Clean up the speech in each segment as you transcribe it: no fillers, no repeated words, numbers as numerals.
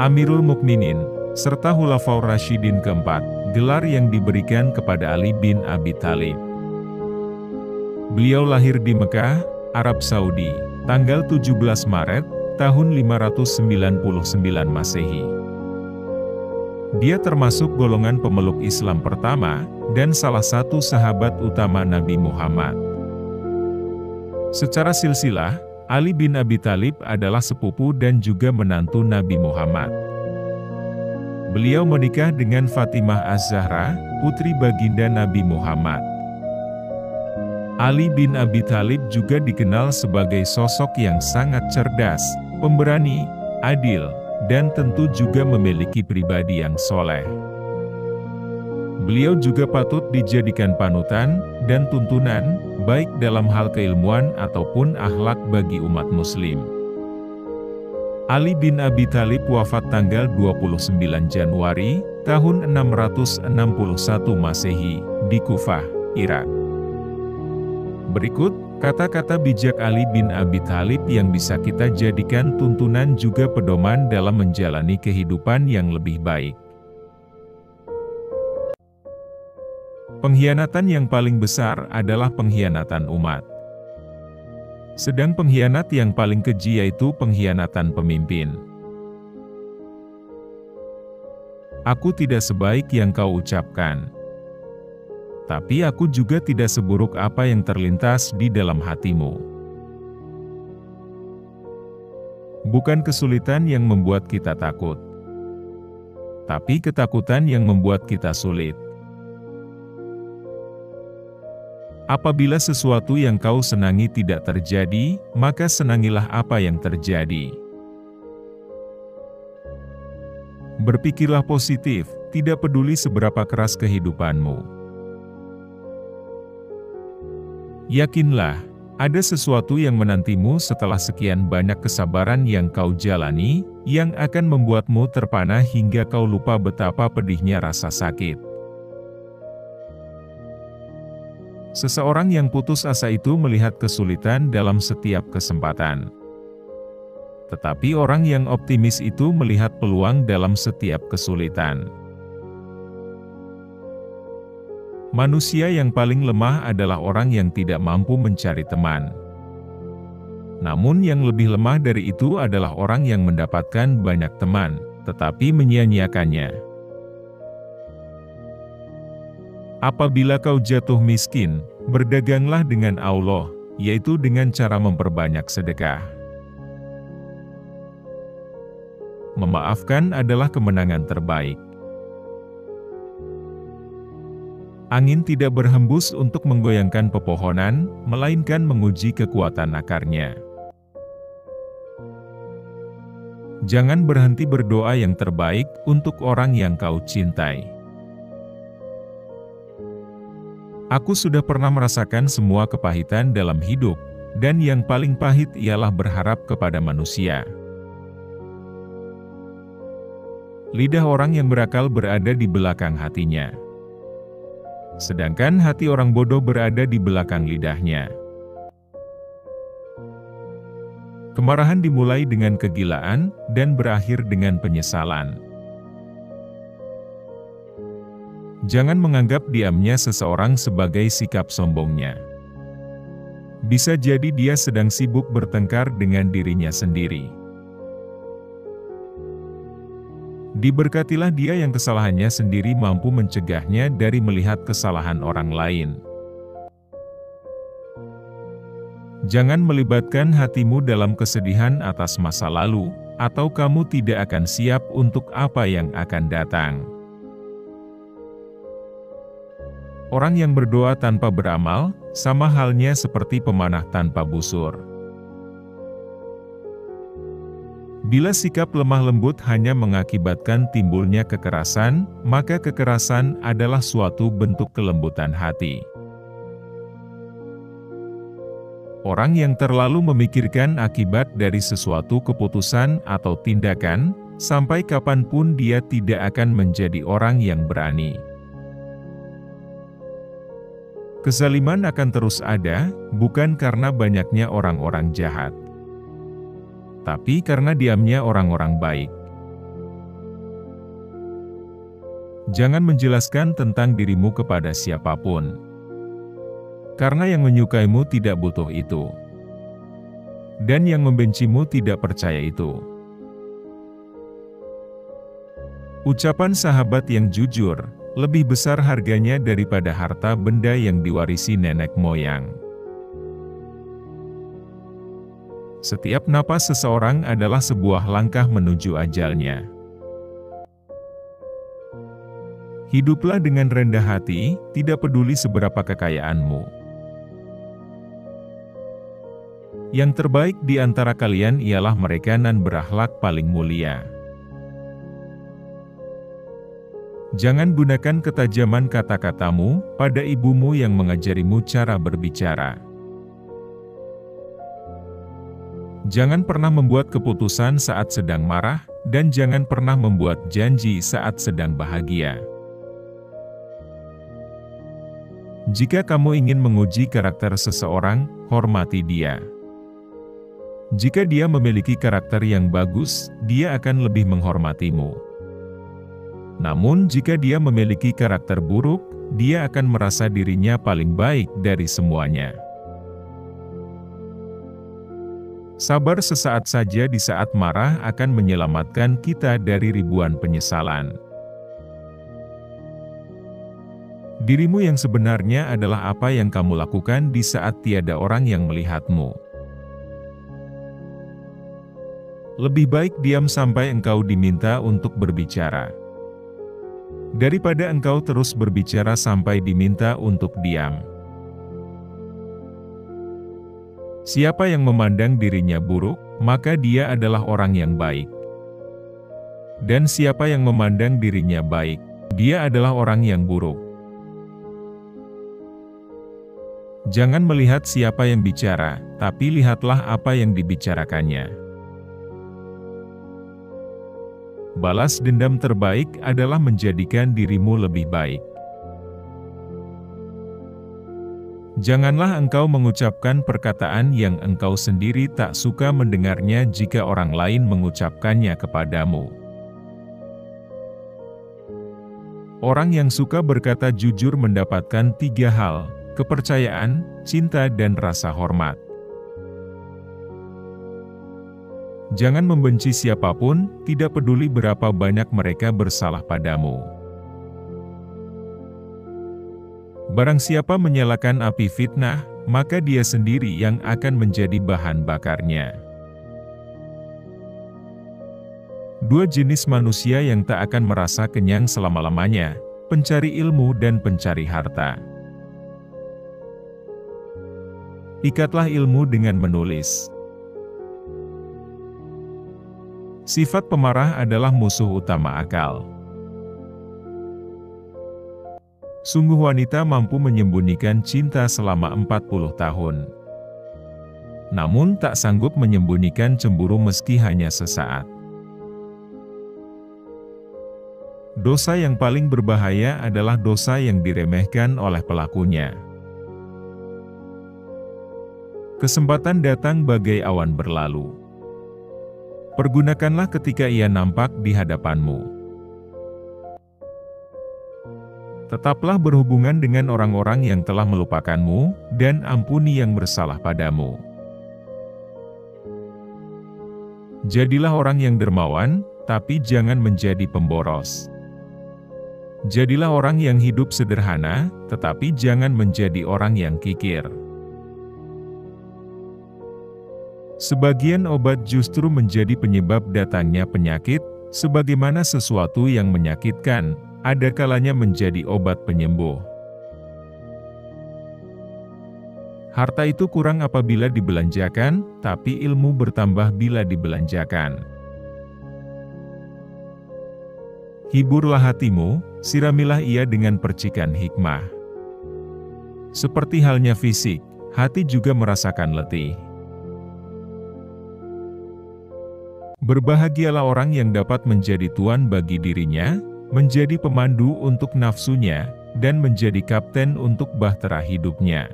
Amirul Mukminin, serta Khulafaur Rasyidin keempat, gelar yang diberikan kepada Ali bin Abi Thalib. Beliau lahir di Mekah, Arab Saudi, tanggal 17 Maret, tahun 599 Masehi. Dia termasuk golongan pemeluk Islam pertama, dan salah satu sahabat utama Nabi Muhammad. Secara silsilah, Ali bin Abi Thalib adalah sepupu dan juga menantu Nabi Muhammad. Beliau menikah dengan Fatimah Az-Zahra, putri baginda Nabi Muhammad. Ali bin Abi Thalib juga dikenal sebagai sosok yang sangat cerdas, pemberani, adil, dan tentu juga memiliki pribadi yang soleh. Beliau juga patut dijadikan panutan dan tuntunan, baik dalam hal keilmuan ataupun akhlak bagi umat muslim. Ali bin Abi Thalib wafat tanggal 29 Januari, tahun 661 Masehi, di Kufah, Irak. Berikut, kata-kata bijak Ali bin Abi Thalib yang bisa kita jadikan tuntunan juga pedoman dalam menjalani kehidupan yang lebih baik. Pengkhianatan yang paling besar adalah pengkhianatan umat. Sedang pengkhianat yang paling keji yaitu pengkhianatan pemimpin. Aku tidak sebaik yang kau ucapkan, tapi aku juga tidak seburuk apa yang terlintas di dalam hatimu. Bukan kesulitan yang membuat kita takut, tapi ketakutan yang membuat kita sulit. Apabila sesuatu yang kau senangi tidak terjadi, maka senangilah apa yang terjadi. Berpikirlah positif, tidak peduli seberapa keras kehidupanmu. Yakinlah, ada sesuatu yang menantimu setelah sekian banyak kesabaran yang kau jalani, yang akan membuatmu terpana hingga kau lupa betapa pedihnya rasa sakit. Seseorang yang putus asa itu melihat kesulitan dalam setiap kesempatan. Tetapi orang yang optimis itu melihat peluang dalam setiap kesulitan. Manusia yang paling lemah adalah orang yang tidak mampu mencari teman. Namun yang lebih lemah dari itu adalah orang yang mendapatkan banyak teman, tetapi menyia-nyiakannya. Apabila kau jatuh miskin, berdaganglah dengan Allah, yaitu dengan cara memperbanyak sedekah. Memaafkan adalah kemenangan terbaik. Angin tidak berhembus untuk menggoyangkan pepohonan, melainkan menguji kekuatan akarnya. Jangan berhenti berdoa yang terbaik untuk orang yang kau cintai. Aku sudah pernah merasakan semua kepahitan dalam hidup, dan yang paling pahit ialah berharap kepada manusia. Lidah orang yang berakal berada di belakang hatinya, sedangkan hati orang bodoh berada di belakang lidahnya. Kemarahan dimulai dengan kegilaan, dan berakhir dengan penyesalan. Jangan menganggap diamnya seseorang sebagai sikap sombongnya. Bisa jadi dia sedang sibuk bertengkar dengan dirinya sendiri. Diberkatilah dia yang kesalahannya sendiri mampu mencegahnya dari melihat kesalahan orang lain. Jangan melibatkan hatimu dalam kesedihan atas masa lalu, atau kamu tidak akan siap untuk apa yang akan datang. Orang yang berdoa tanpa beramal, sama halnya seperti pemanah tanpa busur. Bila sikap lemah lembut hanya mengakibatkan timbulnya kekerasan, maka kekerasan adalah suatu bentuk kelembutan hati. Orang yang terlalu memikirkan akibat dari sesuatu keputusan atau tindakan, sampai kapanpun dia tidak akan menjadi orang yang berani. Kezaliman akan terus ada, bukan karena banyaknya orang-orang jahat, tapi karena diamnya orang-orang baik. Jangan menjelaskan tentang dirimu kepada siapapun. Karena yang menyukaimu tidak butuh itu. Dan yang membencimu tidak percaya itu. Ucapan sahabat yang jujur, lebih besar harganya daripada harta benda yang diwarisi nenek moyang. Setiap napas seseorang adalah sebuah langkah menuju ajalnya. Hiduplah dengan rendah hati, tidak peduli seberapa kekayaanmu. Yang terbaik di antara kalian ialah mereka yang berakhlak paling mulia. Jangan gunakan ketajaman kata-katamu pada ibumu yang mengajarimu cara berbicara. Jangan pernah membuat keputusan saat sedang marah, dan jangan pernah membuat janji saat sedang bahagia. Jika kamu ingin menguji karakter seseorang, hormati dia. Jika dia memiliki karakter yang bagus, dia akan lebih menghormatimu. Namun jika dia memiliki karakter buruk, dia akan merasa dirinya paling baik dari semuanya. Sabar sesaat saja di saat marah akan menyelamatkan kita dari ribuan penyesalan. Dirimu yang sebenarnya adalah apa yang kamu lakukan di saat tiada orang yang melihatmu. Lebih baik diam sampai engkau diminta untuk berbicara, daripada engkau terus berbicara sampai diminta untuk diam. Siapa yang memandang dirinya buruk, maka dia adalah orang yang baik. Dan siapa yang memandang dirinya baik, dia adalah orang yang buruk. Jangan melihat siapa yang bicara, tapi lihatlah apa yang dibicarakannya. Balas dendam terbaik adalah menjadikan dirimu lebih baik. Janganlah engkau mengucapkan perkataan yang engkau sendiri tak suka mendengarnya jika orang lain mengucapkannya kepadamu. Orang yang suka berkata jujur mendapatkan 3 hal: kepercayaan, cinta dan rasa hormat. Jangan membenci siapapun, tidak peduli berapa banyak mereka bersalah padamu. Barang siapa menyalakan api fitnah, maka dia sendiri yang akan menjadi bahan bakarnya. 2 jenis manusia yang tak akan merasa kenyang selama-lamanya, pencari ilmu dan pencari harta. Ikatlah ilmu dengan menulis. Sifat pemarah adalah musuh utama akal. Sungguh wanita mampu menyembunyikan cinta selama 40 tahun. Namun tak sanggup menyembunyikan cemburu meski hanya sesaat. Dosa yang paling berbahaya adalah dosa yang diremehkan oleh pelakunya. Kesempatan datang bagai awan berlalu. Pergunakanlah ketika ia nampak di hadapanmu. Tetaplah berhubungan dengan orang-orang yang telah melupakanmu, dan ampuni yang bersalah padamu. Jadilah orang yang dermawan, tapi jangan menjadi pemboros. Jadilah orang yang hidup sederhana, tetapi jangan menjadi orang yang kikir. Sebagian obat justru menjadi penyebab datangnya penyakit, sebagaimana sesuatu yang menyakitkan, ada kalanya menjadi obat penyembuh. Harta itu kurang apabila dibelanjakan, tapi ilmu bertambah bila dibelanjakan. Hiburlah hatimu, siramilah ia dengan percikan hikmah. Seperti halnya fisik, hati juga merasakan letih. Berbahagialah orang yang dapat menjadi tuan bagi dirinya, menjadi pemandu untuk nafsunya, dan menjadi kapten untuk bahtera hidupnya.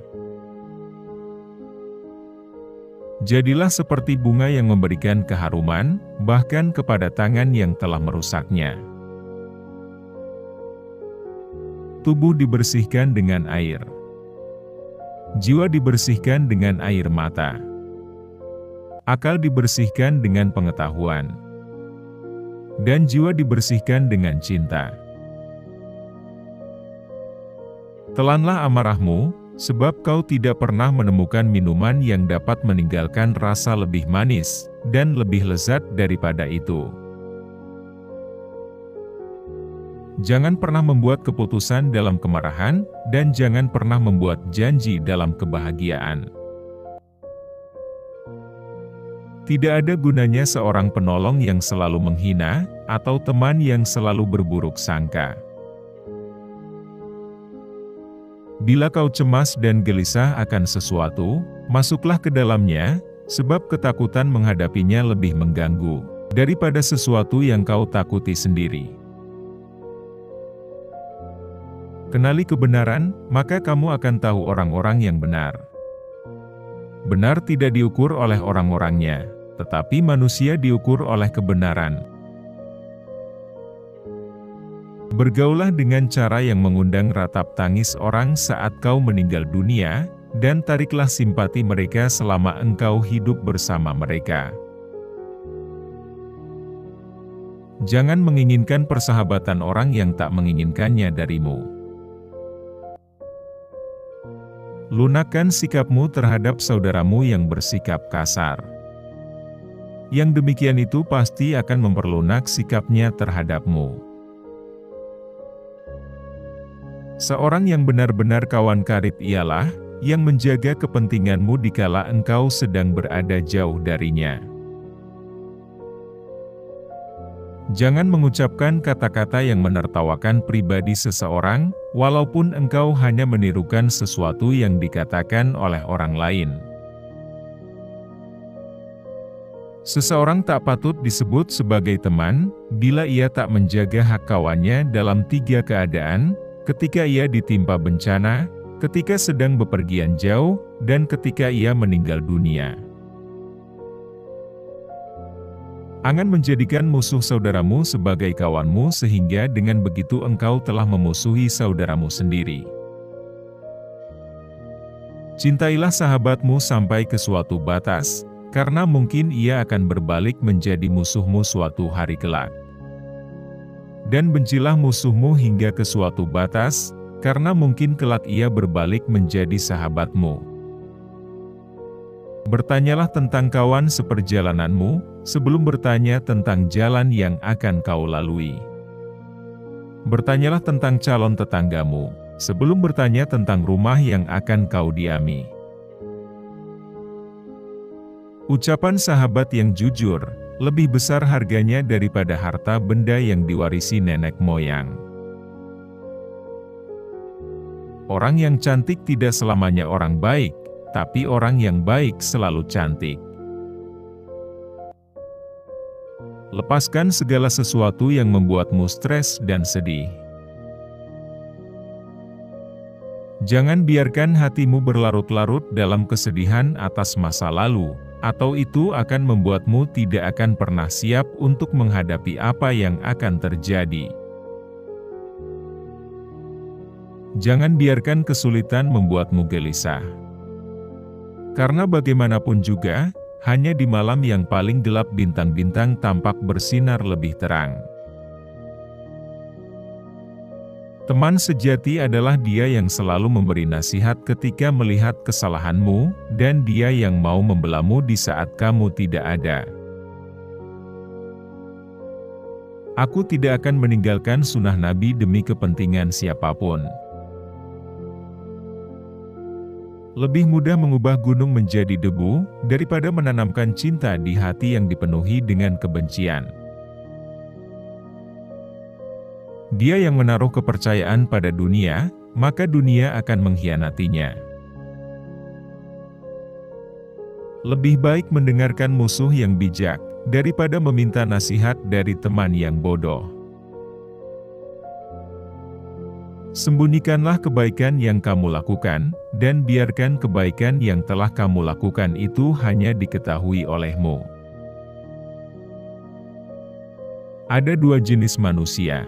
Jadilah seperti bunga yang memberikan keharuman, bahkan kepada tangan yang telah merusaknya. Tubuh dibersihkan dengan air. Jiwa dibersihkan dengan air mata. Akal dibersihkan dengan pengetahuan. Dan jiwa dibersihkan dengan cinta. Telanlah amarahmu, sebab kau tidak pernah menemukan minuman yang dapat meninggalkan rasa lebih manis, dan lebih lezat daripada itu. Jangan pernah membuat keputusan dalam kemarahan, dan jangan pernah membuat janji dalam kebahagiaan. Tidak ada gunanya seorang penolong yang selalu menghina, atau teman yang selalu berburuk sangka. Bila kau cemas dan gelisah akan sesuatu, masuklah ke dalamnya, sebab ketakutan menghadapinya lebih mengganggu daripada sesuatu yang kau takuti sendiri. Kenali kebenaran, maka kamu akan tahu orang-orang yang benar. Benar tidak diukur oleh orang-orangnya, tetapi manusia diukur oleh kebenaran. Bergaulah dengan cara yang mengundang ratap tangis orang saat kau meninggal dunia, dan tariklah simpati mereka selama engkau hidup bersama mereka. Jangan menginginkan persahabatan orang yang tak menginginkannya darimu. Lunakkan sikapmu terhadap saudaramu yang bersikap kasar. Yang demikian itu pasti akan memperlunak sikapnya terhadapmu. Seorang yang benar-benar kawan karib ialah yang menjaga kepentinganmu dikala engkau sedang berada jauh darinya. Jangan mengucapkan kata-kata yang menertawakan pribadi seseorang, walaupun engkau hanya menirukan sesuatu yang dikatakan oleh orang lain. Seseorang tak patut disebut sebagai teman, bila ia tak menjaga hak kawannya dalam 3 keadaan: ketika ia ditimpa bencana, ketika sedang bepergian jauh, dan ketika ia meninggal dunia. Jangan menjadikan musuh saudaramu sebagai kawanmu sehingga dengan begitu engkau telah memusuhi saudaramu sendiri. Cintailah sahabatmu sampai ke suatu batas, karena mungkin ia akan berbalik menjadi musuhmu suatu hari kelak. Dan bencilah musuhmu hingga ke suatu batas, karena mungkin kelak ia berbalik menjadi sahabatmu. Bertanyalah tentang kawan seperjalananmu, sebelum bertanya tentang jalan yang akan kau lalui. Bertanyalah tentang calon tetanggamu, sebelum bertanya tentang rumah yang akan kau diami. Ucapan sahabat yang jujur, lebih besar harganya daripada harta benda yang diwarisi nenek moyang. Orang yang cantik tidak selamanya orang baik, tapi orang yang baik selalu cantik. Lepaskan segala sesuatu yang membuatmu stres dan sedih. Jangan biarkan hatimu berlarut-larut dalam kesedihan atas masa lalu, atau itu akan membuatmu tidak akan pernah siap untuk menghadapi apa yang akan terjadi. Jangan biarkan kesulitan membuatmu gelisah. Karena bagaimanapun juga, hanya di malam yang paling gelap bintang-bintang tampak bersinar lebih terang. Teman sejati adalah dia yang selalu memberi nasihat ketika melihat kesalahanmu, dan dia yang mau membelamu di saat kamu tidak ada. Aku tidak akan meninggalkan sunnah Nabi demi kepentingan siapapun. Lebih mudah mengubah gunung menjadi debu, daripada menanamkan cinta di hati yang dipenuhi dengan kebencian. Dia yang menaruh kepercayaan pada dunia, maka dunia akan mengkhianatinya. Lebih baik mendengarkan musuh yang bijak, daripada meminta nasihat dari teman yang bodoh. Sembunyikanlah kebaikan yang kamu lakukan, dan biarkan kebaikan yang telah kamu lakukan itu hanya diketahui olehmu. Ada 2 jenis manusia.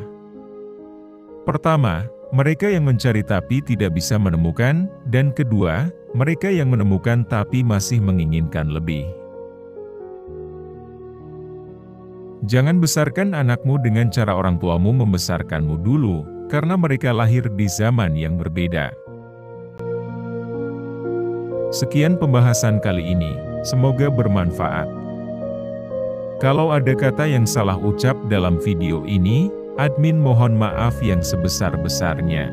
Pertama, mereka yang mencari tapi tidak bisa menemukan, dan kedua, mereka yang menemukan tapi masih menginginkan lebih. Jangan besarkan anakmu dengan cara orang tuamu membesarkanmu dulu, karena mereka lahir di zaman yang berbeda. Sekian pembahasan kali ini, semoga bermanfaat. Kalau ada kata yang salah ucap dalam video ini, admin mohon maaf yang sebesar-besarnya.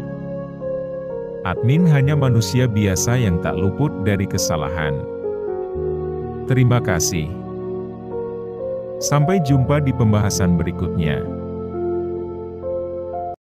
Admin hanya manusia biasa yang tak luput dari kesalahan. Terima kasih. Sampai jumpa di pembahasan berikutnya.